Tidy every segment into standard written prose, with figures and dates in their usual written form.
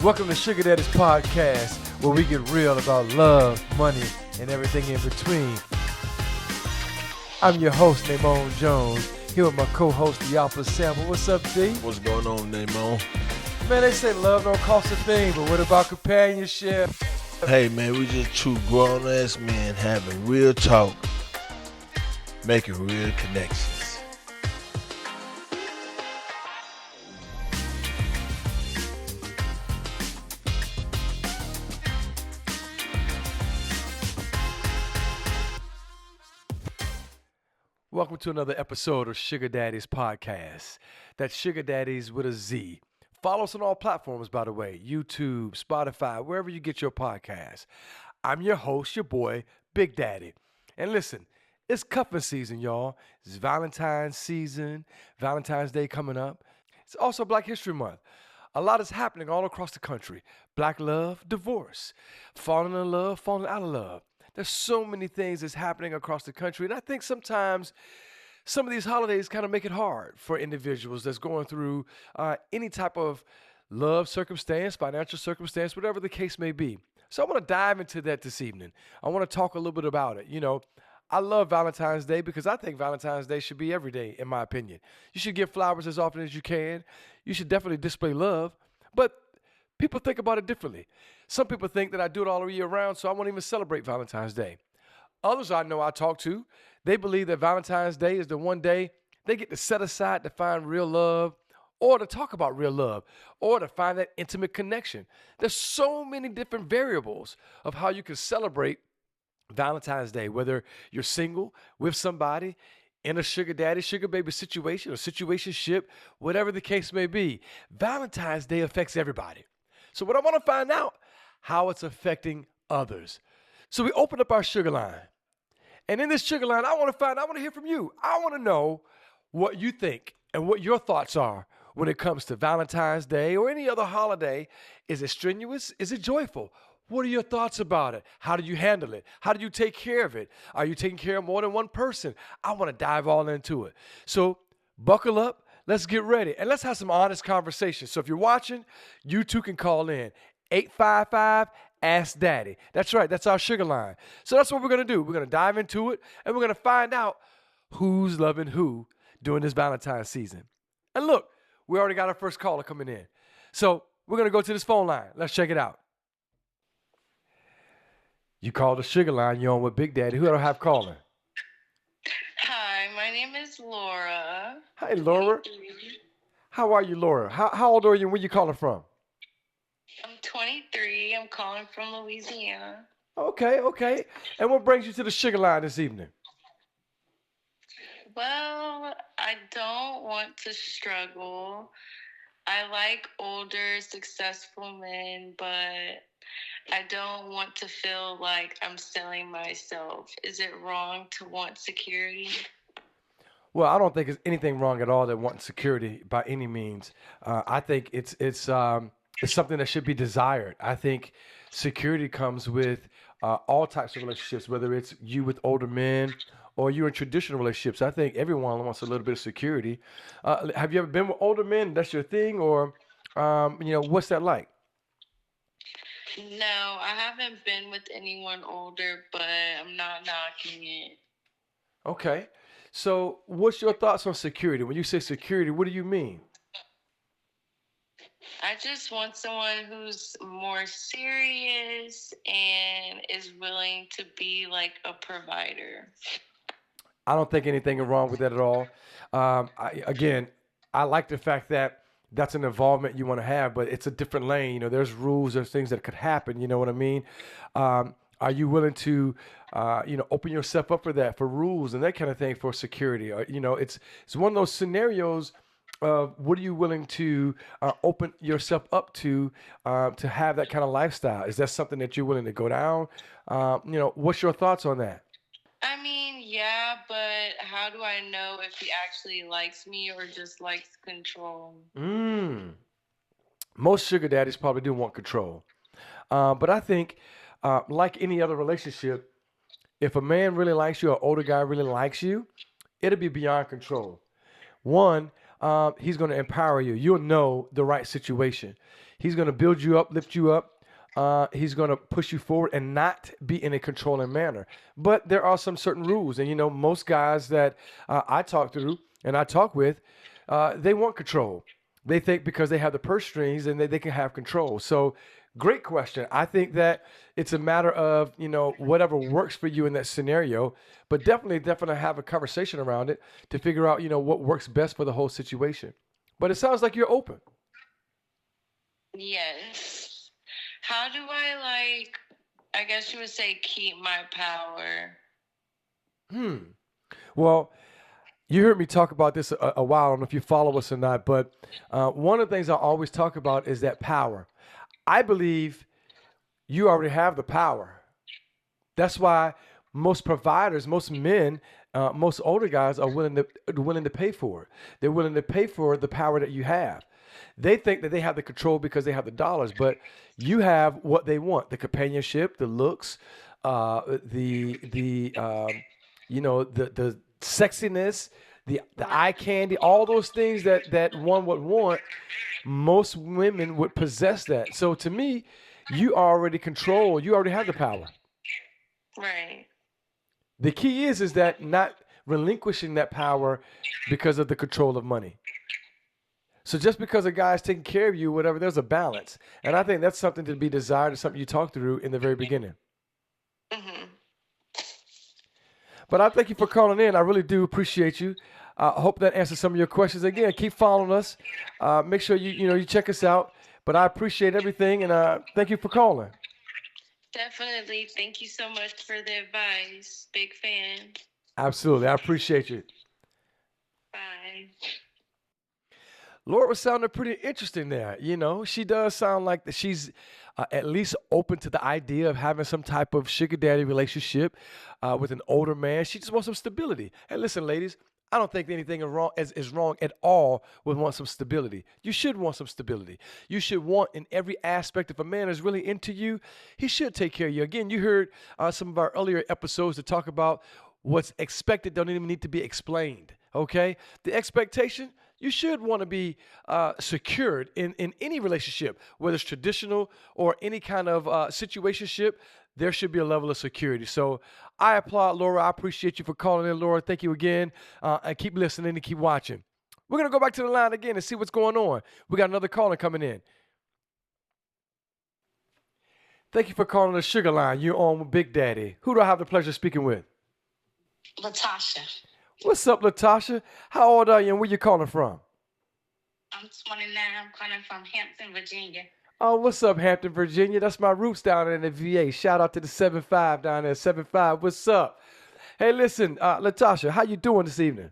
Welcome to Sugar Daddy's podcast, where we get real about love, money, and everything in between. I'm your host, Namon Jones, here with my co-host, Diapa Sample. What's up, D? What's going on, Namon? Man, they say love don't cost a thing, but what about companionship? Hey, man, we just two grown-ass men having real talk, making real connections. Welcome to another episode of Sugar Daddy's podcast. That's Sugar Daddy's with a Z. Follow us on all platforms, by the way, YouTube, Spotify, wherever you get your podcasts. I'm your host, your boy, Big Daddy. And listen, it's cuffing season, y'all. It's Valentine's season, Valentine's Day coming up. It's also Black History Month. A lot is happening all across the country. Black love, divorce, falling in love, falling out of love. There's so many things that's happening across the country. And I think sometimes some of these holidays kind of make it hard for individuals that's going through any type of love circumstance, financial circumstance, whatever the case may be. So I want to dive into that this evening. I want to talk a little bit about it. You know, I love Valentine's Day because I think Valentine's Day should be every day, in my opinion. You should give flowers as often as you can. You should definitely display love. But people think about it differently. Some people think that I do it all year round, so I won't even celebrate Valentine's Day. Others I know I talk to, they believe that Valentine's Day is the one day they get to set aside to find real love or to talk about real love or to find that intimate connection. There's so many different variables of how you can celebrate Valentine's Day, whether you're single, with somebody, in a sugar daddy, sugar baby situation or situationship, whatever the case may be. Valentine's Day affects everybody. So what I want to find out, how it's affecting others. So we open up our sugar line. And in this sugar line, I want to hear from you. I want to know what you think and what your thoughts are when it comes to Valentine's Day or any other holiday. Is it strenuous? Is it joyful? What are your thoughts about it? How do you handle it? How do you take care of it? Are you taking care of more than one person? I want to dive all into it. So buckle up. Let's get ready. And let's have some honest conversation. So if you're watching, you too can call in. 855 Ask Daddy. That's right. That's our sugar line. So that's what we're going to do. We're going to dive into it, and we're going to find out who's loving who during this Valentine's season. And look, we already got our first caller coming in. So we're going to go to this phone line. Let's check it out. You called the sugar line. You're on with Big Daddy. Who do I have calling? Hi, my name is Laura. Hi, Laura. How are you, Laura? How old are you and where you calling from? I'm 23. I'm calling from Louisiana. Okay. And what brings you to the sugar line this evening? Well, I don't want to struggle. I like older, successful men, but I don't want to feel like I'm selling myself. Is it wrong to want security? Well, I don't think there's anything wrong at all that wanting security by any means. I think it's something that should be desired. I think security comes with all types of relationships, whether it's you with older men or you in traditional relationships. I think everyone wants a little bit of security. Have you ever been with older men? That's your thing, or what's that like? No, I haven't been with anyone older, but I'm not knocking it. Okay. So, what's your thoughts on security? When you say security, what do you mean? I just want someone who's more serious and is willing to be like a provider. I don't think anything is wrong with that at all. I like the fact that that's an involvement you want to have, but it's a different lane. You know, there's rules, there's things that could happen. You know what I mean? Are you willing to, open yourself up for that, for rules and that kind of thing, for security? Or, it's one of those scenarios of what are you willing to open yourself up to have that kind of lifestyle? Is that something that you're willing to go down? What's your thoughts on that? I mean, yeah, but how do I know if he actually likes me or just likes control? Most sugar daddies probably do want control. But I think, like any other relationship, if a man really likes you or older guy really likes you, it'll be beyond control. One, he's going to empower you. You'll know the right situation. He's going to build you up, lift you up. He's going to push you forward and not be in a controlling manner. But there are some certain rules. And, most guys that I talk through and I talk with, they want control. They think because they have the purse strings and they can have control. So, great question. I think that it's a matter of, whatever works for you in that scenario, but definitely have a conversation around it to figure out, what works best for the whole situation. But it sounds like you're open. Yes. How do I I guess you would say keep my power? Hmm. Well, you heard me talk about this a while. I don't know if you follow us or not, but one of the things I always talk about is that power. I believe you already have the power. That's why most providers, most men, most older guys are willing to pay for it. They're willing to pay for the power that you have. They think that they have the control because they have the dollars, but you have what they want: the companionship, the looks, the sexiness, the eye candy, all those things that one would want. Most women would possess that. So to me, you already control. You already have the power. Right. The key is that not relinquishing that power because of the control of money. So just because a guy is taking care of you, whatever, there's a balance, and I think that's something to be desired, and something you talk through in the very beginning. Hmm. But I thank you for calling in. I really do appreciate you. I hope that answers some of your questions. Again, keep following us. Make sure you check us out. But I appreciate everything, and thank you for calling. Definitely. Thank you so much for the advice. Big fan. Absolutely, I appreciate you. Bye. Laura was sounding pretty interesting there. She does sound like that she's at least open to the idea of having some type of sugar daddy relationship with an older man. She just wants some stability. And listen, ladies, I don't think anything is wrong at all with want some stability. You should want some stability. You should want in every aspect. If a man is really into you, he should take care of you. Again, you heard some of our earlier episodes to talk about what's expected don't even need to be explained. Okay, the expectation, you should want to be secured in any relationship, whether it's traditional or any kind of situationship. There should be a level of security. So I applaud Laura. I appreciate you for calling in, Laura. Thank you again, and keep listening and keep watching. We're gonna go back to the line again and see what's going on. We got another caller coming in. Thank you for calling the Sugar Line. You're on with Big Daddy. Who do I have the pleasure of speaking with? Latasha. What's up, Latasha? How old are you and where you calling from? I'm 29. I'm calling from Hampton, Virginia. Oh, what's up, Hampton, Virginia? That's my roots down in the VA. Shout out to the 7-5 down there. 7-5, what's up? Hey, listen, Latasha, how you doing this evening?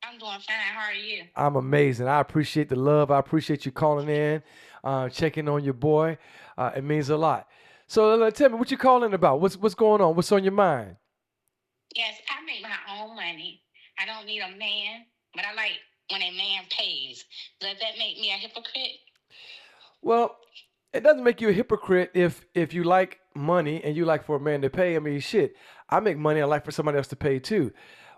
I'm doing fine. How are you? I'm amazing. I appreciate the love. I appreciate you calling in, checking on your boy. It means a lot. So tell me, what you calling about? What's going on? What's on your mind? Yes, I make my own money. I don't need a man, but I like when a man pays. Does that make me a hypocrite? Well, it doesn't make you a hypocrite if you like money and you like for a man to pay. I mean, shit, I make money. I like for somebody else to pay too.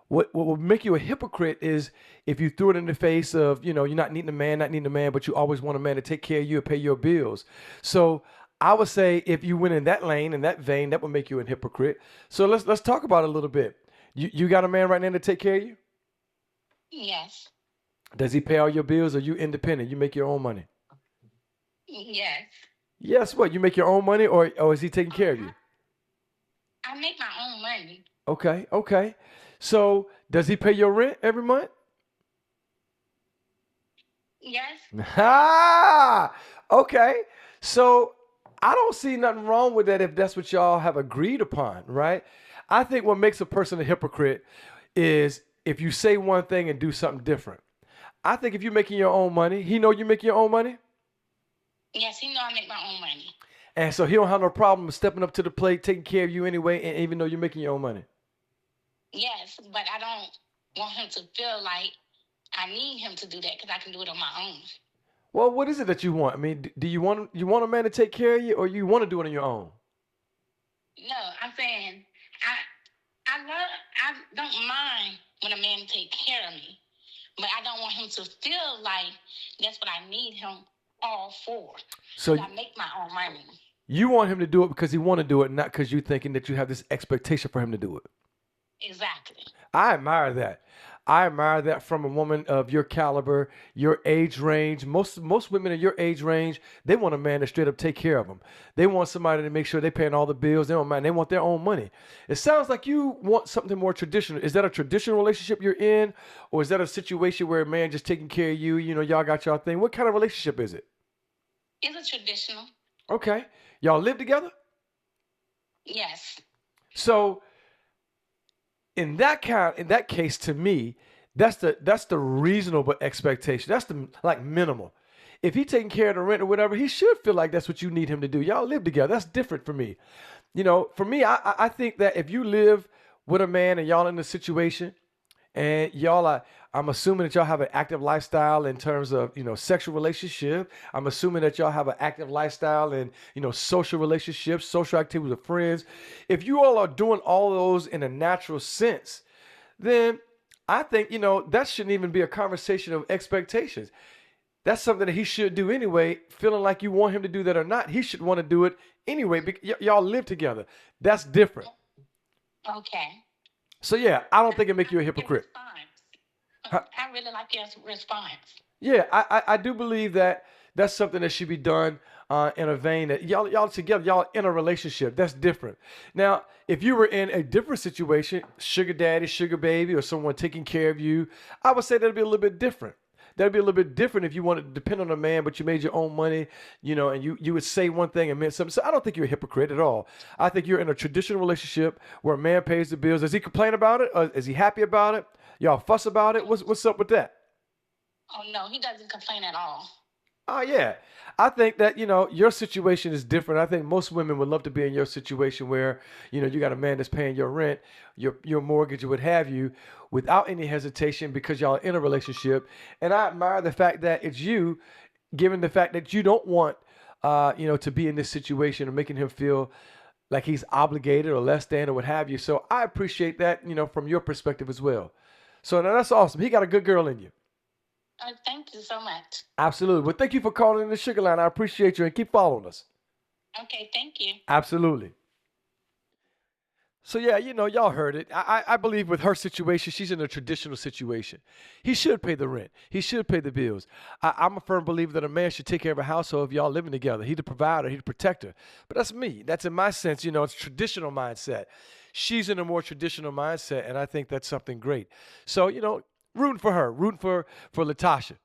What will make you a hypocrite is if you threw it in the face of, you're not needing a man, but you always want a man to take care of you and pay your bills. So I would say if you went in that lane, in that vein, that would make you a hypocrite. So let's talk about it a little bit. You got a man right now to take care of you? Yes. Does he pay all your bills, or you independent? You make your own money? Yes. Yes, what? You make your own money, or is he taking care of you? I make my own money. Okay, okay. So does he pay your rent every month? Yes. Ah, okay. So I don't see nothing wrong with that if that's what y'all have agreed upon, right? I think what makes a person a hypocrite is if you say one thing and do something different. I think if you're making your own money, he know you making your own money, Yes, he know I make my own money. and so he don't have no problem stepping up to the plate, taking care of you anyway, and even though you're making your own money. Yes, but I don't want him to feel like I need him to do that because I can do it on my own. Well, what is it that you want? I mean, do you want a man to take care of you, or you want to do it on your own? No, I'm saying I don't mind when a man take care of me, But I don't want him to feel like that's what I need him all for. So Because I make my own money. you want him to do it because he want to do it, not because you're thinking that you have this expectation for him to do it. Exactly. I admire that. I admire that from a woman of your caliber, your age range. Most women in your age range, they want a man to straight up take care of them. They want somebody to make sure they're paying all the bills. They don't mind. They want their own money. It sounds like you want something more traditional. Is that a traditional relationship you're in, or is that a situation where a man just taking care of you? You know, y'all got y'all thing. What kind of relationship is it? It's a traditional. Okay, y'all live together. Yes. So in that case, to me, that's the reasonable expectation. That's the like minimal. If he taking care of the rent or whatever, he should feel like that's what you need him to do. Y'all live together. That's different for me. You know, for me, I think that if you live with a man and y'all in a situation and y'all are, I'm assuming that y'all have an active lifestyle in terms of, you know, sexual relationship. I'm assuming that y'all have an active lifestyle in, you know, social relationships, social activities with friends. If you all are doing all of those in a natural sense, then I think, you know, that shouldn't even be a conversation of expectations. That's something that he should do anyway, feeling like you want him to do that or not. He should want to do it anyway because y'all live together. That's different. Okay. So yeah, I don't think it make you a Your hypocrite. response. Huh? I really like your response. Yeah, I do believe that that's something that should be done in a vein that y'all together, y'all in a relationship. That's different. Now, if you were in a different situation, sugar daddy, sugar baby, or someone taking care of you, I would say that'd be a little bit different. That'd be a little bit different if you wanted to depend on a man, but you made your own money, you know, and you would say one thing and meant something. So I don't think you're a hypocrite at all. I think you're in a traditional relationship where a man pays the bills. Does he complain about it? Or is he happy about it? Y'all fuss about it? What's up with that? Oh no, he doesn't complain at all. Oh yeah. I think that, you know, your situation is different. I think most women would love to be in your situation where, you know, you got a man that's paying your rent, your mortgage, or what have you, without any hesitation because y'all are in a relationship. And I admire the fact that it's you, given the fact that you don't want you know, to be in this situation or making him feel like he's obligated or less than or what have you. So I appreciate that, you know, from your perspective as well. So now that's awesome. He got a good girl in you. Thank you so much. Absolutely. Well, thank you for calling in the Sugar Line. I appreciate you and keep following us. Okay, thank you. Absolutely. So yeah, you know, y'all heard it. I believe with her situation, she's in a traditional situation. He should pay the rent. He should pay the bills. I'm a firm believer that a man should take care of a household if y'all living together. He's the provider. He's the protector. But that's me. That's in my sense. You know, it's traditional mindset. She's in a more traditional mindset, and I think that's something great. So you know, rooting for her, rooting for Latasha.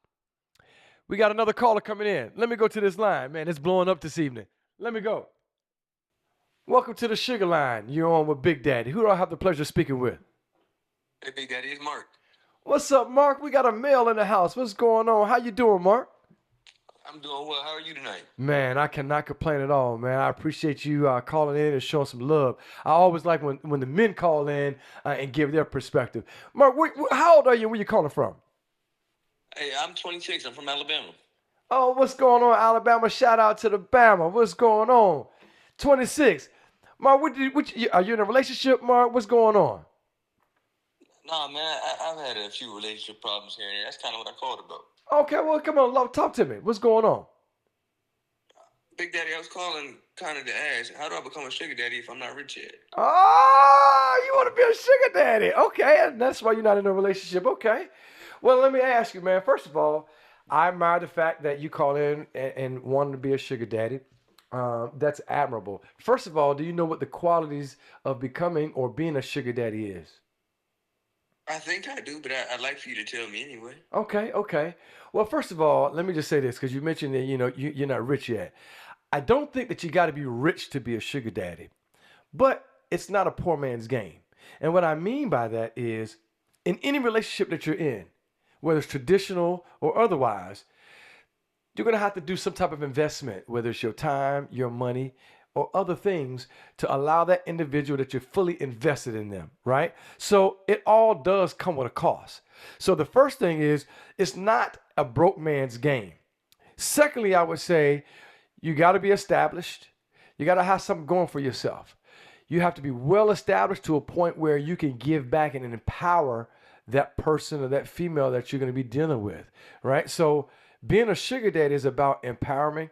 We got another caller coming in. Let me go to this line, man. It's blowing up this evening. Let me go. Welcome to the Sugar Line. You're on with Big Daddy. Who do I have the pleasure of speaking with? Hey, Big Daddy, it's Mark. What's up, Mark? We got a male in the house. What's going on? How you doing, Mark? I'm doing well. How are you tonight? Man, I cannot complain at all, man. I appreciate you calling in and showing some love. I always like when the men call in and give their perspective. Mark, how old are you? Where you calling from? Hey, I'm 26. I'm from Alabama. Oh, what's going on, Alabama? Shout out to the Bama. What's going on? 26. Mark, are you in a relationship, Mark? What's going on? Nah, man, I've had a few relationship problems here and there. That's kind of what I called about. Okay, well, come on, love, talk to me. What's going on? Big Daddy, I was calling kind of to ask, how do I become a sugar daddy if I'm not rich yet? Oh, you want to be a sugar daddy. Okay, and that's why you're not in a relationship. Okay. Well, let me ask you, man. First of all, I admire the fact that you call in and wanted to be a sugar daddy. That's admirable. First of all, do you know what the qualities of becoming or being a sugar daddy is? I think I do, but I'd like for you to tell me anyway. Okay, okay. Well, first of all, let me just say this because you mentioned that, you know, you're not rich yet. I don't think that you got to be rich to be a sugar daddy, but it's not a poor man's game. And what I mean by that is in any relationship that you're in, whether it's traditional or otherwise, you're going to have to do some type of investment, whether it's your time, your money, or other things to allow that individual that you're fully invested in them, right? So it all does come with a cost. So the first thing is it's not a broke man's game. Secondly, I would say you got to be established. You got to have something going for yourself. You have to be well established to a point where you can give back and empower that person or that female that you're going to be dealing with, right? So being a sugar daddy is about empowerment,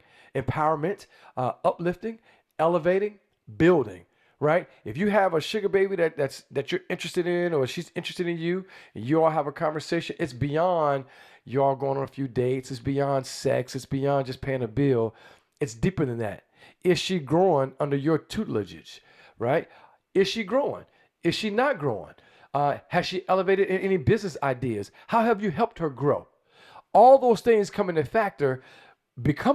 uplifting, elevating, building, right? If you have a sugar baby that you're interested in, or she's interested in you, and you all have a conversation, it's beyond you all going on a few dates. It's beyond sex. It's beyond just paying a bill. It's deeper than that. Is she growing under your tutelage, right? Is she growing? Is she not growing? Has she elevated in any business ideas? How have you helped her grow? All those things become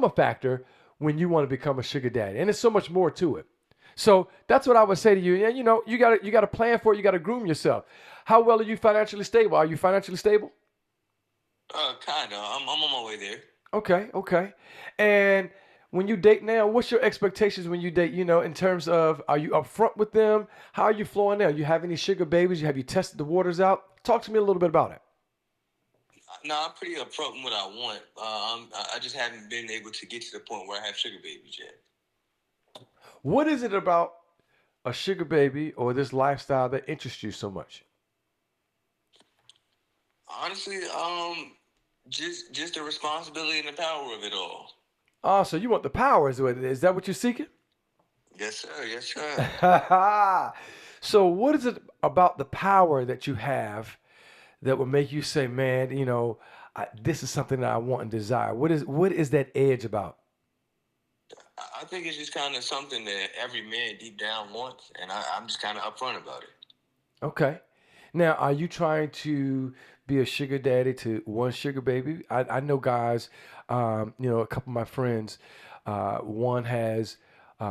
a factor when you want to become a sugar daddy. And there's so much more to it. So that's what I would say to you. And you got to plan for it. You got to groom yourself. How well are you financially stable? Are you financially stable? Kinda. I'm on my way there. Okay. And when you date now, what's your expectations when you date? In terms of, are you upfront with them? How are you flowing now? You have any sugar babies? Have you tested the waters out? Talk to me a little bit about it. No, I'm pretty upfront with what I want. I just haven't been able to get to the point where I have sugar babies yet. What is it about a sugar baby or this lifestyle that interests you so much? Honestly, just the responsibility and the power of it all. Oh, so you want the power? Is that what you're seeking? Yes, sir. Yes, sir. So what is it about the power that you have that would make you say, man, this is something that I want and desire? What is that edge about? I think it's just kind of something that every man deep down wants, and I'm just kind of upfront about it. Okay. Now, are you trying to be a sugar daddy to one sugar baby? I know guys, a couple of my friends, one has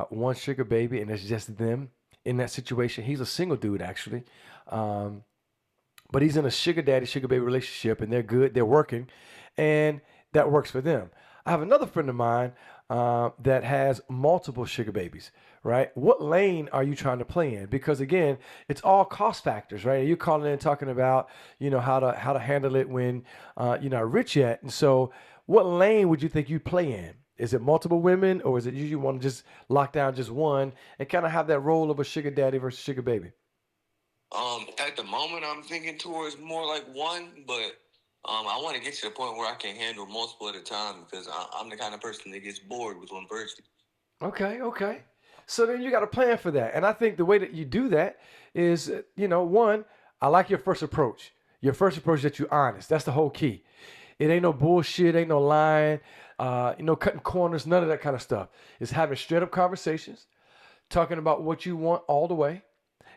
one sugar baby and it's just them in that situation. He's a single dude, actually. But he's in a sugar baby relationship and they're good, they're working, and that works for them. I have another friend of mine that has multiple sugar babies, right? What lane are you trying to play in? Because again, it's all cost factors, right? You're calling in talking about, how to handle it when you're not rich yet. And so what lane would you think you play in? Is it multiple women, or is it you want to just lock down just one and kind of have that role of a sugar daddy versus sugar baby? At the moment, I'm thinking towards more like one, but I want to get to the point where I can handle multiple at a time because I'm the kind of person that gets bored with one person. Okay. So then you got a plan for that. And I think the way that you do that is, one, I like your first approach. Your first approach that you're honest. That's the whole key. It ain't no bullshit, ain't no lying, cutting corners, none of that kind of stuff. It's having straight up conversations, talking about what you want all the way,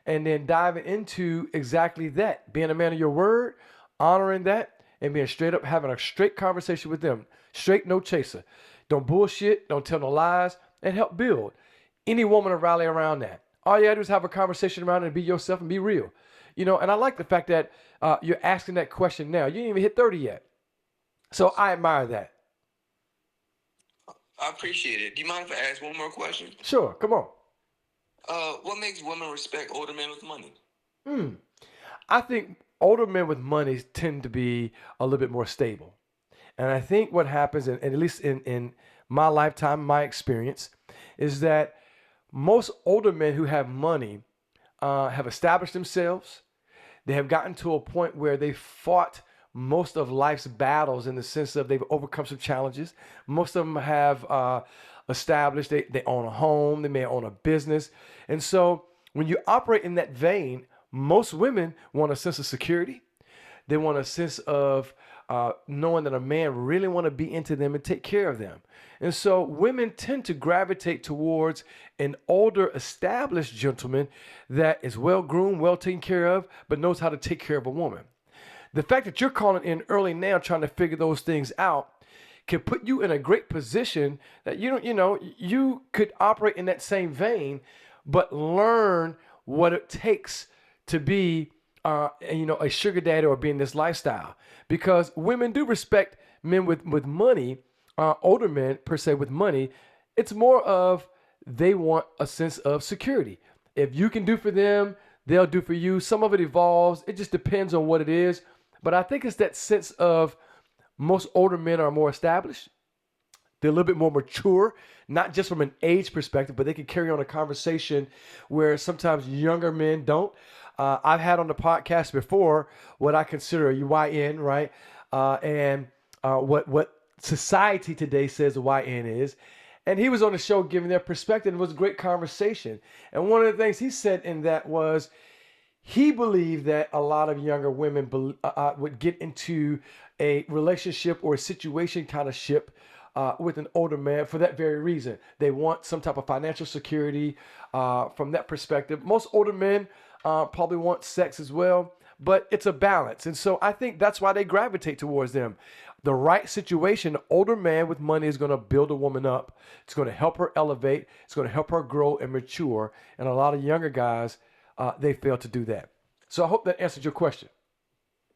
and then diving into exactly that. Being a man of your word, honoring that, and being straight up, having a straight conversation with them. Straight, no chaser. Don't bullshit, don't tell no lies, and help build. Any woman will rally around that. All you gotta do is have a conversation around it and be yourself and be real. And I like the fact that you're asking that question now. You didn't even hit 30 yet. So I admire that. I appreciate it. Do you mind if I ask one more question? Sure, come on. What makes women respect older men with money? I think older men with money tend to be a little bit more stable. And I think what happens, and at least in my lifetime, my experience, is that most older men who have money have established themselves. They have gotten to a point where they fought most of life's battles in the sense of they've overcome some challenges. Most of them have established, they own a home, they may own a business. And so when you operate in that vein, most women want a sense of security. They want a sense of knowing that a man really want to be into them and take care of them. And so women tend to gravitate towards an older, established gentleman that is well groomed, well taken care of, but knows how to take care of a woman. The fact that you're calling in early now trying to figure those things out can put you in a great position that you could operate in that same vein, but learn what it takes to be a sugar daddy or be in this lifestyle. Because women do respect men with money, older men per se with money. It's more of they want a sense of security. If you can do for them, they'll do for you. Some of it evolves. It just depends on what it is. But I think it's that sense of most older men are more established. They're a little bit more mature, not just from an age perspective, but they can carry on a conversation where sometimes younger men don't. I've had on the podcast before what I consider a YN, right? And what society today says a YN is. And he was on the show giving their perspective. It was a great conversation. And one of the things he said in that was he believed that a lot of younger women would get into a relationship or a situation kind of ship with an older man for that very reason. They want some type of financial security from that perspective. Most older men probably want sex as well, but it's a balance. And so I think that's why they gravitate towards them. The right situation, older man with money is going to build a woman up. It's going to help her elevate. It's going to help her grow and mature. And a lot of younger guys, they fail to do that. So I hope that answered your question.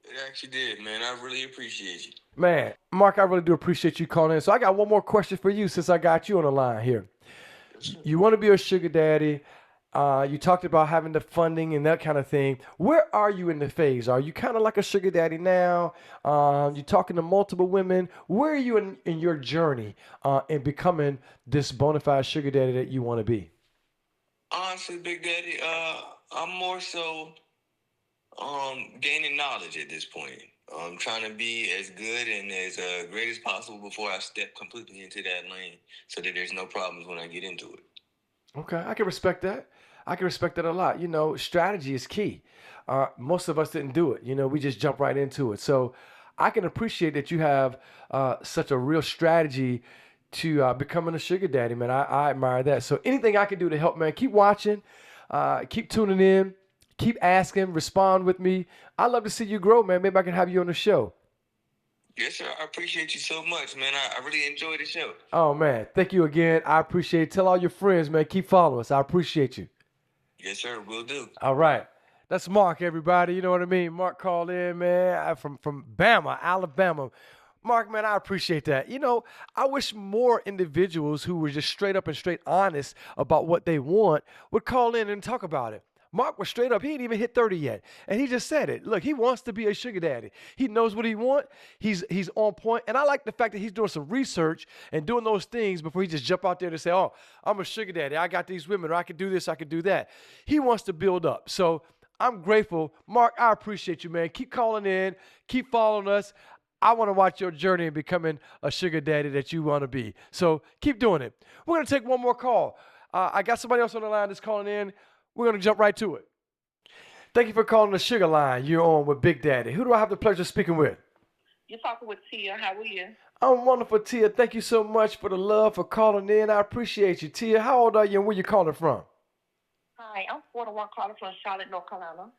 It actually did, man. I really appreciate you. Man, Mark, I really do appreciate you calling in. So I got one more question for you since I got you on the line here. You want to be a sugar daddy. You talked about having the funding and that kind of thing. Where are you in the phase? Are you kind of like a sugar daddy now? You talking to multiple women? Where are you in your journey in becoming this bona fide sugar daddy that you want to be? Honestly, Big Daddy, I'm more so gaining knowledge at this point. I'm trying to be as good and as great as possible before I step completely into that lane so that there's no problems when I get into it. Okay, I can respect that. I can respect that a lot. You know, strategy is key. Most of us didn't do it. You know, we just jump right into it. So I can appreciate that you have such a real strategy to becoming a sugar daddy, man. I admire that. So anything I can do to help, man, keep watching, keep tuning in, keep asking, respond with me. I'd love to see you grow, man. Maybe I can have you on the show. Yes, sir. I appreciate you so much, man. I really enjoyed the show. Oh, man. Thank you again. I appreciate it. Tell all your friends, man. Keep following us. I appreciate you. Yes, sir. Will do. All right. That's Mark, everybody. You know what I mean? Mark called in, man, from Bama, Alabama. Mark, man, I appreciate that. You know, I wish more individuals who were just straight up and straight honest about what they want would call in and talk about it. Mark was straight up. He ain't even hit 30 yet. And he just said it. Look, he wants to be a sugar daddy. He knows what he wants. He's on point. And I like the fact that he's doing some research and doing those things before he just jump out there to say, oh, I'm a sugar daddy. I got these women, or I can do this, I can do that. He wants to build up. So I'm grateful. Mark, I appreciate you, man. Keep calling in. Keep following us. I want to watch your journey in becoming a sugar daddy that you want to be. So keep doing it. We're going to take one more call. I got somebody else on the line that's calling in. We're going to jump right to it. Thank you for calling the Sugar Line. You're on with Big Daddy. Who do I have the pleasure of speaking with? You're talking with Tia. How are you? I'm wonderful, Tia. Thank you so much for the love, for calling in. I appreciate you. Tia, how old are you and where you calling from? Hi, I'm 41 calling from Charlotte, North Carolina.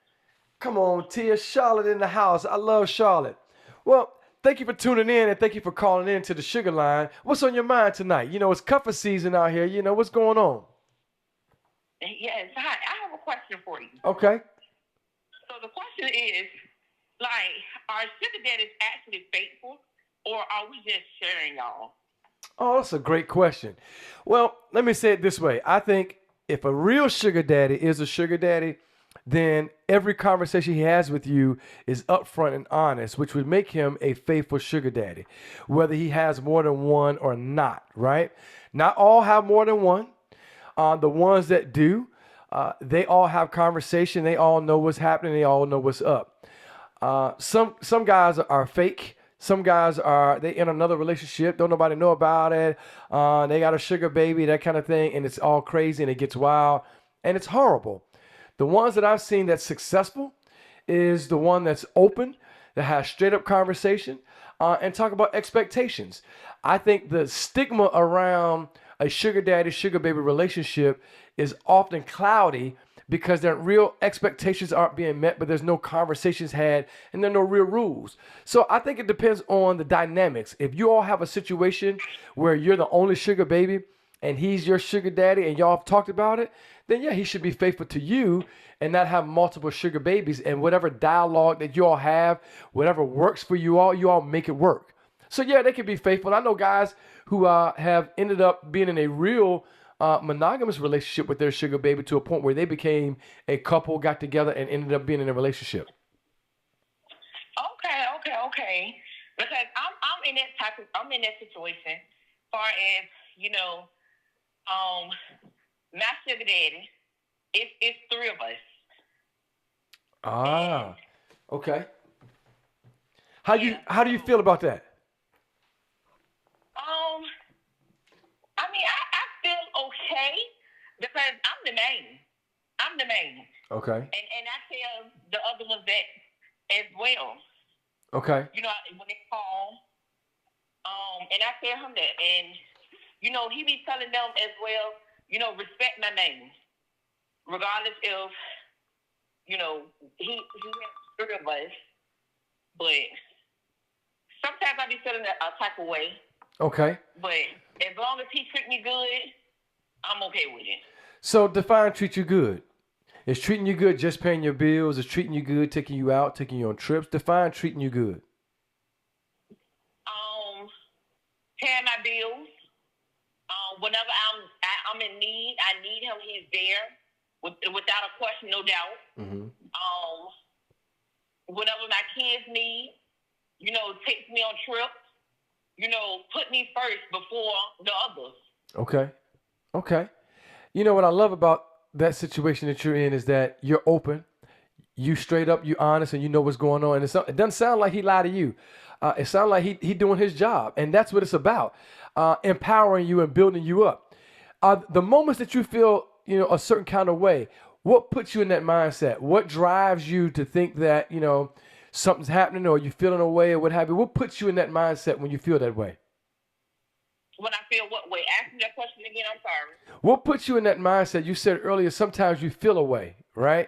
Come on, Tia. Charlotte in the house. I love Charlotte. Well, thank you for tuning in and thank you for calling in to the Sugar Line. What's on your mind tonight? You know, it's cuffing season out here. You know, what's going on? Yes, hi. I have a question for you. Okay. So the question is, like, are sugar daddies actually faithful, or are we just sharing y'all? Oh, that's a great question. Well, let me say it this way. I think if a real sugar daddy is a sugar daddy, then every conversation he has with you is upfront and honest, which would make him a faithful sugar daddy, whether he has more than one or not, right? Not all have more than one. The ones that do, they all have conversation. They all know what's happening. They all know what's up. Some guys are fake. Some guys they in another relationship. Don't nobody know about it. They got a sugar baby, that kind of thing. And it's all crazy and it gets wild and it's horrible. The ones that I've seen that's successful is the one that's open, that has straight up conversation and talk about expectations. I think the stigma around a sugar daddy, sugar baby relationship is often cloudy because their real expectations aren't being met, but there's no conversations had and there are no real rules. So I think it depends on the dynamics. If you all have a situation where you're the only sugar baby and he's your sugar daddy and y'all have talked about it, then yeah, he should be faithful to you and not have multiple sugar babies. And whatever dialogue that you all have, whatever works for you all make it work. So yeah, they can be faithful. I know guys who have ended up being in a real monogamous relationship with their sugar baby to a point where they became a couple, got together, and ended up being in a relationship. Okay. Because I'm in that situation. Far as my sugar daddy, it's three of us. And Ah, okay. yeah, How do so you feel about that? um, I mean, I feel okay because I'm the main. I'm the main, Okay. and I tell the other ones that as well. Okay. You know, when they call, and I tell him that, and he be telling them as well. Respect my name, regardless if he has three of us, but sometimes I be feeling a type of way. Okay. But as long as he treat me good, I'm okay with it. So define treat you good. Is treating you good just paying your bills? Is treating you good taking you out, taking you on trips? Define treating you good. Um, Paying my bills. Whenever I'm in need, I need him. He's there, without a question, no doubt. Mm-hmm. Whenever my kids need, takes me on trips. Put me first before the others. Okay. Okay. You know what I love about that situation that you're in is that you're open, you straight up, you honest, and you know what's going on. And it doesn't sound like he lied to you. It sounds like he doing his job, and that's what it's about, empowering you and building you up. The moments that you feel a certain kind of way, what puts you in that mindset? What drives you to think that something's happening or you feeling a way or what have you? What puts you in that mindset when you feel that way? When I feel what way? Ask me that question again. I'm sorry. What puts you in that mindset? You said earlier sometimes you feel a way, right?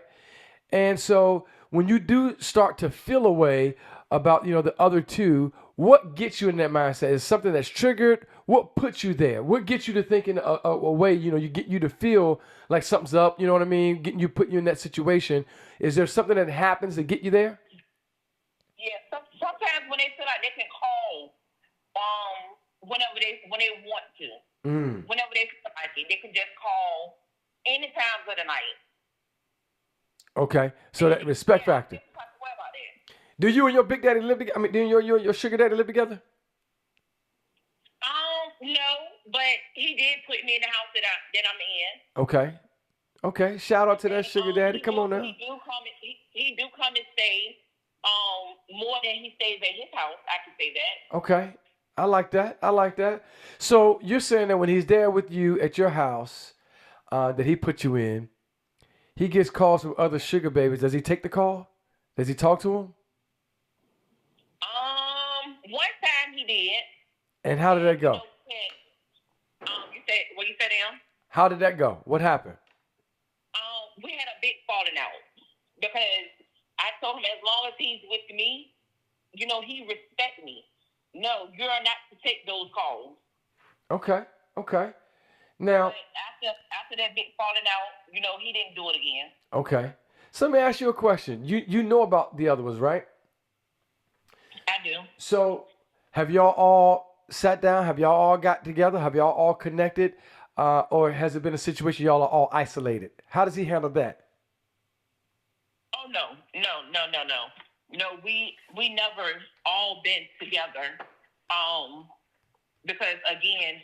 And so when you do start to feel a way about the other two, what gets you in that mindset? Is something that's triggered? What puts you there? What gets you to thinking a way? You get you to feel like something's up. You know what I mean? Getting you, putting you in that situation. Is there something that happens to get you there? Yeah. Sometimes when they feel like they can call, when they want to, whenever they feel like it, they can just call any times of the night. Okay, so that respect Yeah, factor. I'm not worried about that. Do you and your big daddy live together? I mean, do you and your sugar daddy live together? No, but he did put me in the house that I'm in. Okay. Okay. Shout out to that And sugar daddy. Come on now. he do come and stay more than he stays at his house. I can say that. Okay. I like that. I like that. So you're saying that when he's there with you at your house, that he put you in, he gets calls from other sugar babies. Does he take the call? Does he talk to them? One time he did. And how did that You go? know, you said what you said to him? How did that go? What happened? We had a big falling out because I told him as long as he's with me, he respect me. No, you're not to take those calls. Okay. Okay. Now, But after that big falling out, he didn't do it again. okay. So let me ask you a question. You know about the other ones, right? I do. So have y'all all sat down? Have y'all all got together? Have y'all all connected? Or has it been a situation y'all are all isolated? How does he handle that? Oh no. No, we never all been together. Because again,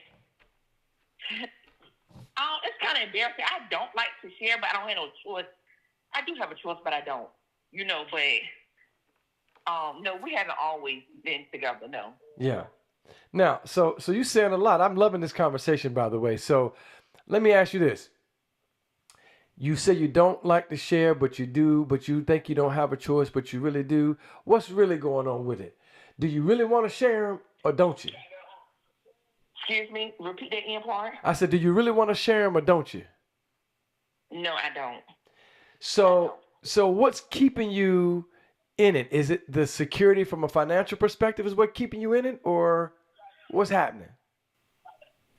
it's kind of embarrassing. I don't like to share, but I don't have no choice. I do have a choice, but I don't. But no, we haven't always been together. No. Yeah. Now, so you saying a lot. I'm loving this conversation, by the way. So let me ask you this. You say you don't like to share, but you do, but you think you don't have a choice, but you really do. What's really going on with it? Do you really want to share them or don't you? Excuse me. Repeat that end part. I said, do you really want to share them or don't you? No, I don't. So what's keeping you in it? Is it the security from a financial perspective is what keeping you in it, or what's happening?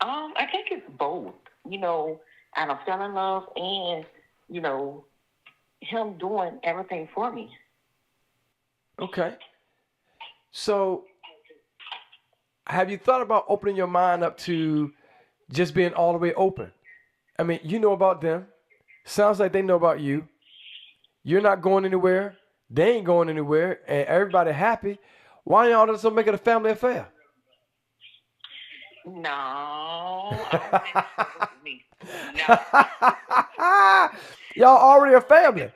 I think it's both. I don't fell in love and, him doing everything for me. Okay. So have you thought about opening your mind up to just being all the way open? I mean, you know about them. Sounds like they know about you. You're not going anywhere. They ain't going anywhere. And everybody happy. Why y'all just don't make it a family affair? No, I don't think me. No. Y'all already a family.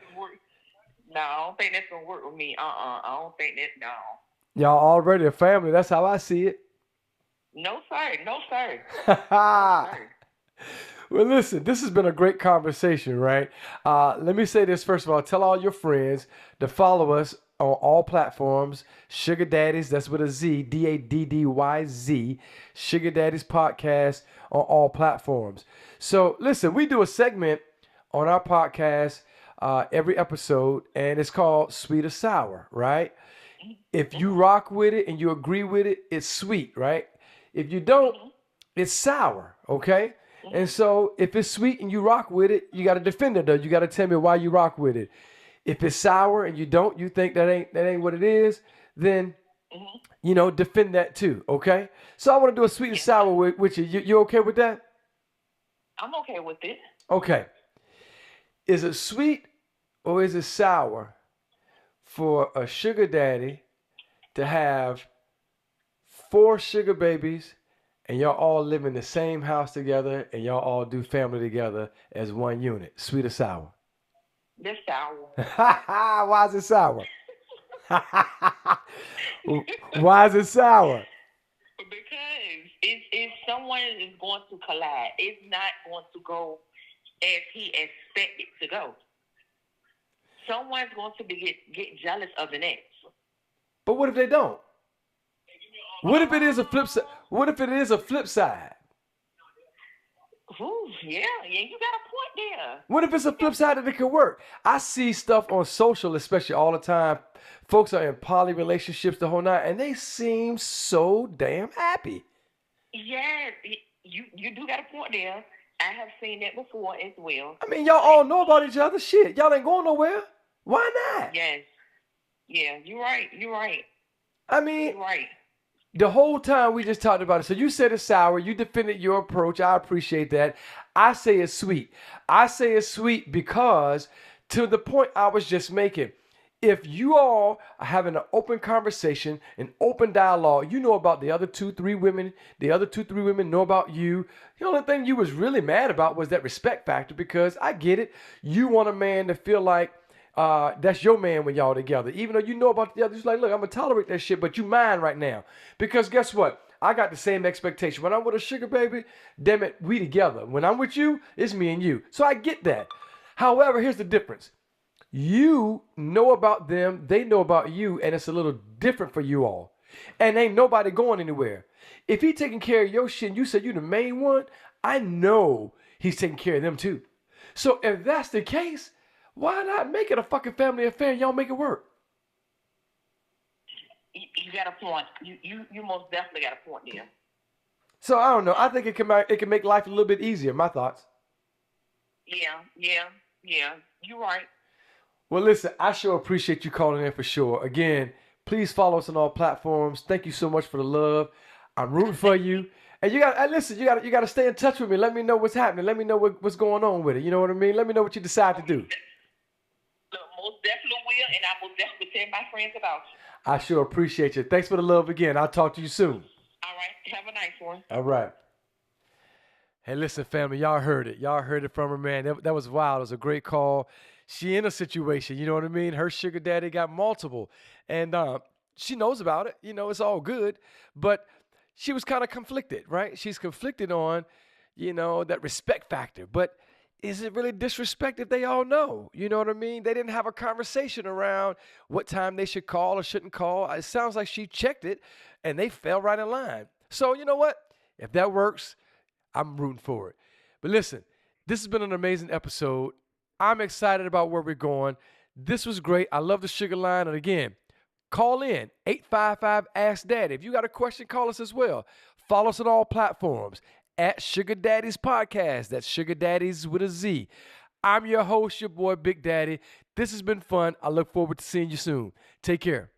No, I don't think that's gonna work with me. I don't think that. No. Y'all already a family. That's how I see it. No sir. No sir. No sir. Well, listen, this has been a great conversation, right? Let me say this first of all. Tell all your friends to follow us on all platforms. Sugar Daddies, that's with a Z, DADDYZ. Sugar Daddies Podcast on all platforms. So, listen, we do a segment on our podcast every episode, and it's called Sweet or Sour, right? If you rock with it and you agree with it, it's sweet, right? If you don't, it's sour, okay? And so if it's sweet and you rock with it, you got to defend it though. You got to tell me why you rock with it. If it's sour and you don't, you think that ain't what it is, then defend that too, okay? So I want to do a sweet and sour with you. You okay with that? I'm okay with it. Okay. Is it sweet or is it sour for a sugar daddy to have 4 sugar babies and y'all all live in the same house together and y'all all do family together as one unit? Sweet or sour? That's sour. Why is it sour? Why is it sour? Because if someone is going to collide, it's not going to go as he expected to go. Someone's going to get jealous of the next. But what if they don't? What if it is a flip side? What if it is a flip side? Ooh, yeah, you got a point there. What if it's a flip side that it could work? I see stuff on social, especially all the time. Folks are in poly relationships the whole night, and they seem so damn happy. Yes, you do got a point there. I have seen that before as well. I mean, y'all all know about each other. Shit, y'all ain't going nowhere. Why not? Yes. Yeah, you're right. I mean, you're right. The whole time we just talked about it. So you said it's sour. You defended your approach. I appreciate that. I say it's sweet. I say it's sweet because to the point I was just making, if you all are having an open conversation, an open dialogue, you know about the other 2-3 women. The other 2-3 women know about you. The only thing you was really mad about was that respect factor because I get it. You want a man to feel like that's your man when y'all together. Even though you know about the others, like, look, I'm going to tolerate that shit, but you mine right now. Because guess what? I got the same expectation. When I'm with a sugar baby, damn it, we together. When I'm with you, it's me and you. So I get that. However, here's the difference. You know about them, they know about you, and it's a little different for you all. And ain't nobody going anywhere. If he taking care of your shit and you said you the main one, I know he's taking care of them too. So if that's the case, why not make it a fucking family affair and y'all make it work? You got a point. You most definitely got a point there. So I don't know. I think it can make life a little bit easier. My thoughts. Yeah. You're right. Well, listen, I sure appreciate you calling in for sure. Again, please follow us on all platforms. Thank you so much for the love. I'm rooting for you. And you got to stay in touch with me. Let me know what's happening. Let me know what's going on with it. You know what I mean? Let me know what you decide to do. Most definitely will, and I will definitely tell my friends about you. I sure appreciate you. Thanks for the love again. I'll talk to you soon. All right. Have a nice one. All right. Hey, listen, family. Y'all heard it. Y'all heard it from her, man. That was wild. It was a great call. She in a situation, you know what I mean? Her sugar daddy got multiple. And she knows about it. You know, it's all good. But she was kind of conflicted, right? She's conflicted on, that respect factor. But is it really disrespect if they all know? You know what I mean? They didn't have a conversation around what time they should call or shouldn't call. It sounds like she checked it, and they fell right in line. So you know what? If that works, I'm rooting for it. But listen, this has been an amazing episode. I'm excited about where we're going. This was great. I love the sugar line. And again, call in 855-ASK-DADDY. If you got a question, call us as well. Follow us on all platforms at Sugar Daddies Podcast. That's Sugar Daddies with a Z. I'm your host, your boy, Big Daddy. This has been fun. I look forward to seeing you soon. Take care.